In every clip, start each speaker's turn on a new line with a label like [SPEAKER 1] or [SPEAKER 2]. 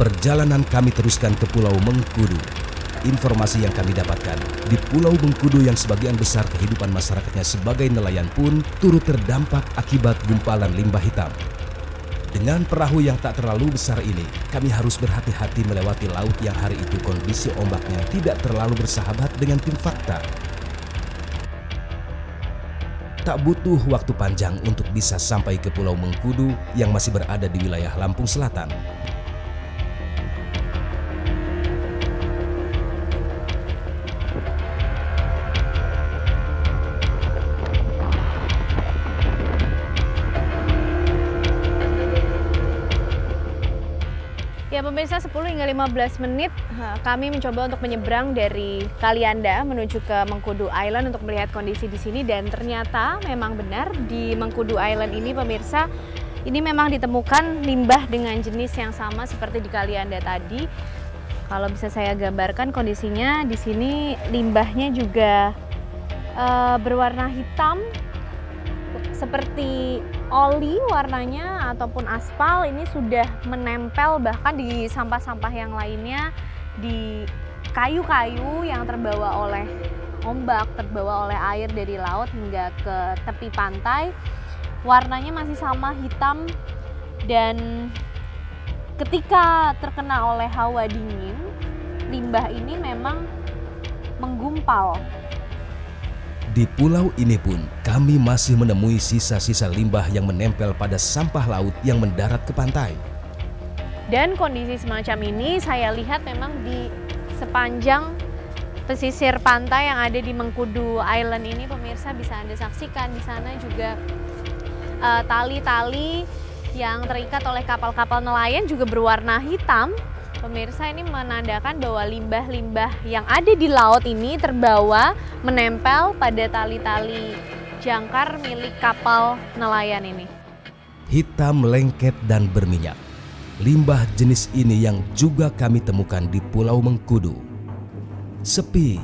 [SPEAKER 1] Perjalanan kami teruskan ke Pulau Mengkudu. Informasi yang kami dapatkan, di Pulau Mengkudu yang sebagian besar kehidupan masyarakatnya sebagai nelayan pun turut terdampak akibat gumpalan limbah hitam. Dengan perahu yang tak terlalu besar ini, kami harus berhati-hati melewati laut yang hari itu kondisi ombaknya tidak terlalu bersahabat dengan tim fakta. Tak butuh waktu panjang untuk bisa sampai ke Pulau Mengkudu yang masih berada di wilayah Lampung Selatan.
[SPEAKER 2] Ya pemirsa, 10 hingga 15 menit kami mencoba untuk menyeberang dari Kalianda menuju ke Mengkudu Island untuk melihat kondisi di sini, dan ternyata memang benar di Mengkudu Island ini pemirsa, ini memang ditemukan limbah dengan jenis yang sama seperti di Kalianda tadi. Kalau bisa saya gambarkan kondisinya di sini, limbahnya juga berwarna hitam seperti oli warnanya ataupun aspal. Ini sudah menempel bahkan di sampah-sampah yang lainnya, di kayu-kayu yang terbawa oleh ombak, terbawa oleh air dari laut hingga ke tepi pantai. Warnanya masih sama hitam, dan ketika terkena oleh hawa dingin, limbah ini memang menggumpal.
[SPEAKER 1] Di pulau ini pun kami masih menemui sisa-sisa limbah yang menempel pada sampah laut yang mendarat ke pantai.
[SPEAKER 2] Dan kondisi semacam ini saya lihat memang di sepanjang pesisir pantai yang ada di Mengkudu Island ini pemirsa, bisa Anda saksikan di sana juga tali-tali yang terikat oleh kapal-kapal nelayan juga berwarna hitam. Pemirsa, ini menandakan bahwa limbah-limbah yang ada di laut ini terbawa menempel pada tali-tali jangkar milik kapal nelayan ini.
[SPEAKER 1] Hitam, lengket, dan berminyak. Limbah jenis ini yang juga kami temukan di Pulau Mengkudu. Sepi.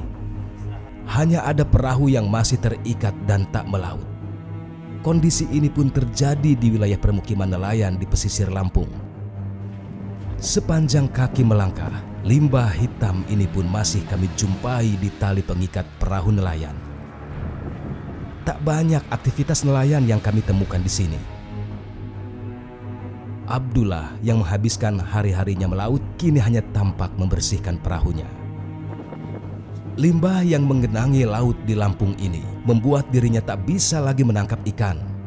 [SPEAKER 1] Hanya ada perahu yang masih terikat dan tak melaut. Kondisi ini pun terjadi di wilayah permukiman nelayan di pesisir Lampung. Sepanjang kaki melangkah, limbah hitam ini pun masih kami jumpai di tali pengikat perahu nelayan. Tak banyak aktivitas nelayan yang kami temukan di sini. Abdullah yang menghabiskan hari-harinya melaut kini hanya tampak membersihkan perahunya. Limbah yang menggenangi laut di Lampung ini membuat dirinya tak bisa lagi menangkap ikan.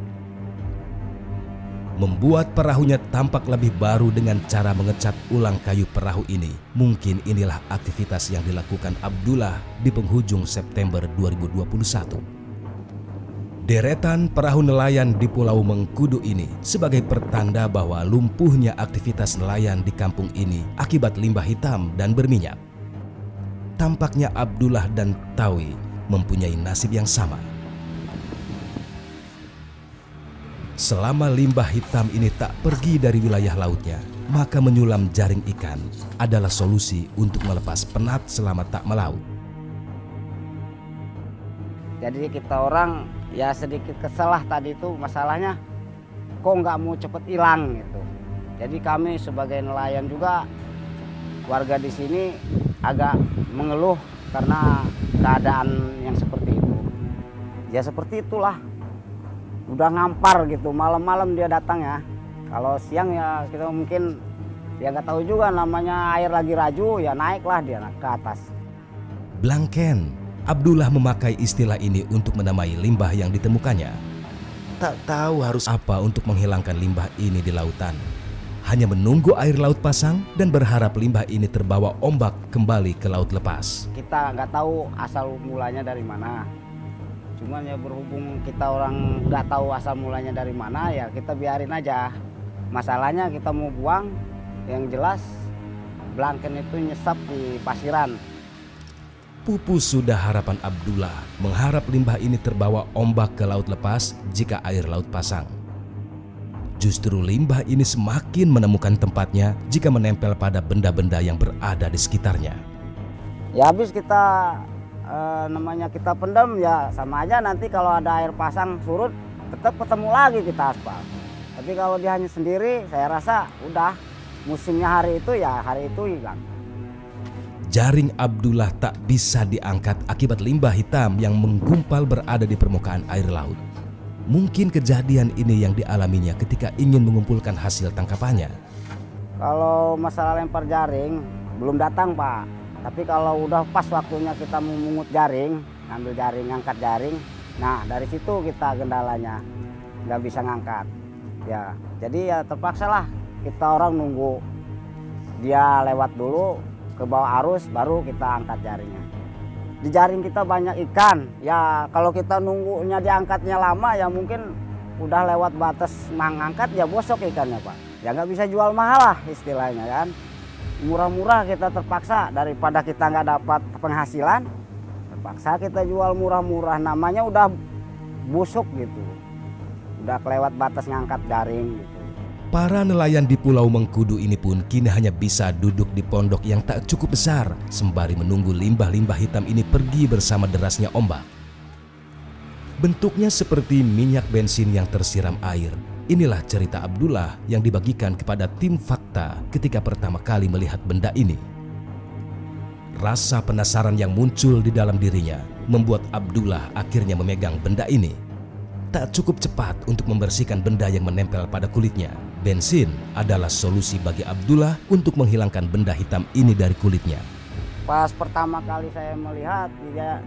[SPEAKER 1] Membuat perahunya tampak lebih baru dengan cara mengecat ulang kayu perahu ini. Mungkin inilah aktivitas yang dilakukan Abdullah di penghujung September 2021. Deretan perahu nelayan di Pulau Mengkudu ini sebagai pertanda bahwa lumpuhnya aktivitas nelayan di kampung ini akibat limbah hitam dan berminyak. Tampaknya Abdullah dan Tawi mempunyai nasib yang sama. Selama limbah hitam ini tak pergi dari wilayah lautnya, maka menyulam jaring ikan adalah solusi untuk melepas penat selama tak melaut.
[SPEAKER 3] Jadi kita orang ya sedikit kesel lah tadi itu, masalahnya kok nggak mau cepet hilang gitu. Jadi kami sebagai nelayan juga, warga di sini agak mengeluh karena keadaan yang seperti itu. Ya seperti itulah. Udah ngampar gitu, malam-malam dia datang ya. Kalau siang ya kita mungkin dia nggak tahu juga, namanya air lagi raju ya naiklah dia ke atas.
[SPEAKER 1] Blangken, Abdullah memakai istilah ini untuk menamai limbah yang ditemukannya. Tak tahu harus apa untuk menghilangkan limbah ini di lautan. Hanya menunggu air laut pasang dan berharap limbah ini terbawa ombak kembali ke laut lepas.
[SPEAKER 3] Kita nggak tahu asal mulanya dari mana. Cuman ya berhubung kita orang nggak tahu asal mulanya dari mana, ya kita biarin aja. Masalahnya kita mau buang, yang jelas blangken itu nyesap di pasiran.
[SPEAKER 1] Pupus sudah harapan Abdullah mengharap limbah ini terbawa ombak ke laut lepas jika air laut pasang. Justru limbah ini semakin menemukan tempatnya jika menempel pada benda-benda yang berada di sekitarnya.
[SPEAKER 3] Ya habis kita namanya kita pendam ya sama aja, nanti kalau ada air pasang surut tetap ketemu lagi kita aspal. Tapi kalau dia hanya sendiri saya rasa udah musimnya hari itu ya hari itu hilang.
[SPEAKER 1] Jaring Abdullah tak bisa diangkat akibat limbah hitam yang menggumpal berada di permukaan air laut. Mungkin kejadian ini yang dialaminya ketika ingin mengumpulkan hasil tangkapannya.
[SPEAKER 3] Kalau masalah lempar jaring belum datang Pak. Tapi kalau udah pas waktunya kita memungut jaring, ngambil jaring, ngangkat jaring, nah dari situ kita kendalanya nggak bisa ngangkat. Ya, jadi ya terpaksa lah kita orang nunggu dia lewat dulu ke bawah arus baru kita angkat jaringnya. Di jaring kita banyak ikan. Ya kalau kita nunggunya diangkatnya lama ya mungkin udah lewat batas mengangkat ya bosok ikannya Pak. Ya nggak bisa jual mahal lah istilahnya kan. Murah-murah kita terpaksa daripada kita nggak dapat penghasilan. Terpaksa kita jual murah-murah, namanya udah busuk gitu. Udah kelewat batas ngangkat jaring gitu.
[SPEAKER 1] Para nelayan di Pulau Mengkudu ini pun kini hanya bisa duduk di pondok yang tak cukup besar sembari menunggu limbah-limbah hitam ini pergi bersama derasnya ombak. Bentuknya seperti minyak bensin yang tersiram air. Inilah cerita Abdullah yang dibagikan kepada tim Fakta ketika pertama kali melihat benda ini. Rasa penasaran yang muncul di dalam dirinya membuat Abdullah akhirnya memegang benda ini. Tak cukup cepat untuk membersihkan benda yang menempel pada kulitnya. Bensin adalah solusi bagi Abdullah untuk menghilangkan benda hitam ini dari kulitnya.
[SPEAKER 3] Pas pertama kali saya melihat dia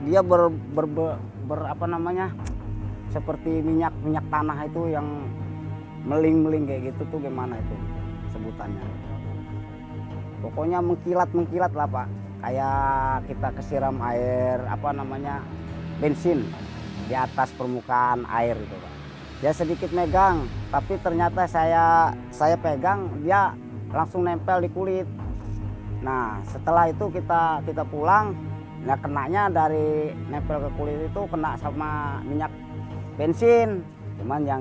[SPEAKER 3] seperti minyak tanah itu yang meling-meling kayak gitu tuh gimana itu sebutannya. Pokoknya mengkilat lah Pak. Kayak kita kesiram air bensin di atas permukaan air itu Pak. Dia sedikit megang, tapi ternyata saya pegang dia langsung nempel di kulit. Nah setelah itu kita pulang, nah kenanya dari nempel ke kulit itu kena sama minyak bensin. Cuman ya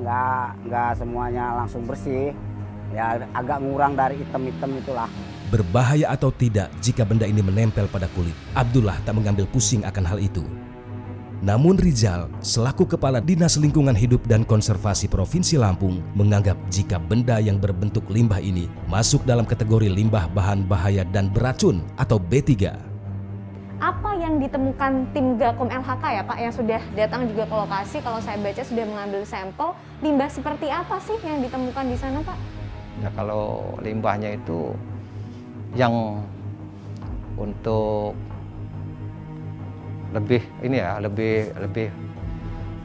[SPEAKER 3] nggak semuanya langsung bersih, ya agak ngurang dari hitam-hitam itulah.
[SPEAKER 1] Berbahaya atau tidak jika benda ini menempel pada kulit, Abdullah tak mengambil pusing akan hal itu. Namun Rizal, selaku Kepala Dinas Lingkungan Hidup dan Konservasi Provinsi Lampung, menganggap jika benda yang berbentuk limbah ini masuk dalam kategori limbah bahan bahaya dan beracun atau B3.
[SPEAKER 2] Apa yang ditemukan tim Gakum LHK ya Pak, yang sudah datang juga ke lokasi, kalau saya baca sudah mengambil sampel, limbah seperti apa sih yang ditemukan di sana Pak?
[SPEAKER 4] Ya kalau limbahnya itu yang untuk lebih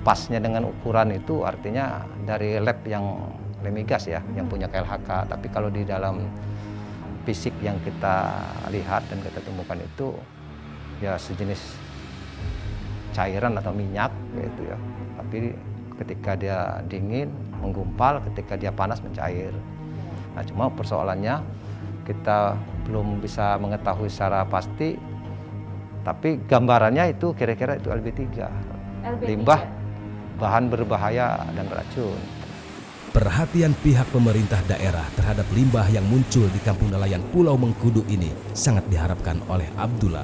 [SPEAKER 4] pasnya dengan ukuran itu artinya dari lab yang Lemigas ya, yang punya KLHK. Tapi kalau di dalam fisik yang kita lihat dan kita temukan itu ya sejenis cairan atau minyak gitu ya. Tapi ketika dia dingin menggumpal, ketika dia panas mencair. Nah cuma persoalannya kita belum bisa mengetahui secara pasti. Tapi gambarannya itu kira-kira itu LB3, limbah bahan berbahaya dan beracun.
[SPEAKER 1] Perhatian pihak pemerintah daerah terhadap limbah yang muncul di kampung nelayan Pulau Mengkudu ini sangat diharapkan oleh Abdullah.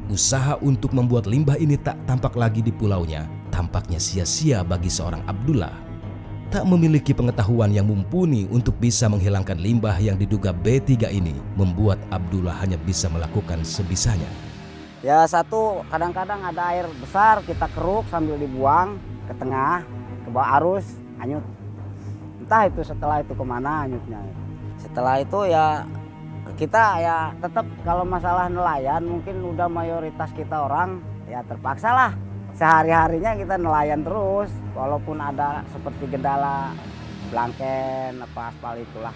[SPEAKER 1] Usaha untuk membuat limbah ini tak tampak lagi di pulaunya, tampaknya sia-sia bagi seorang Abdullah. Tak memiliki pengetahuan yang mumpuni untuk bisa menghilangkan limbah yang diduga B3 ini, membuat Abdullah hanya bisa melakukan sebisanya.
[SPEAKER 3] Ya satu, kadang-kadang ada air besar kita keruk sambil dibuang ke tengah, ke bawah arus, hanyut. Entah itu setelah itu kemana hanyutnya. Setelah itu ya kita ya tetap kalau masalah nelayan mungkin udah mayoritas kita orang ya terpaksa lah. Sehari-harinya kita nelayan terus, walaupun ada seperti kendala blanken, aspal itulah.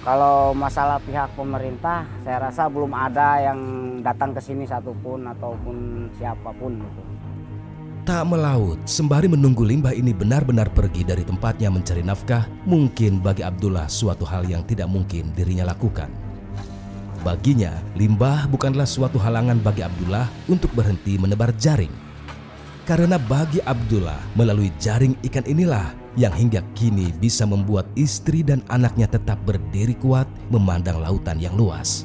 [SPEAKER 3] Kalau masalah pihak pemerintah, saya rasa belum ada yang datang ke sini satupun ataupun siapapun gitu.
[SPEAKER 1] Tak melaut, sembari menunggu limbah ini benar-benar pergi dari tempatnya mencari nafkah, mungkin bagi Abdullah suatu hal yang tidak mungkin dirinya lakukan. Baginya, limbah bukanlah suatu halangan bagi Abdullah untuk berhenti menebar jaring. Karena bagi Abdullah, melalui jaring ikan inilah yang hingga kini bisa membuat istri dan anaknya tetap berdiri kuat memandang lautan yang luas.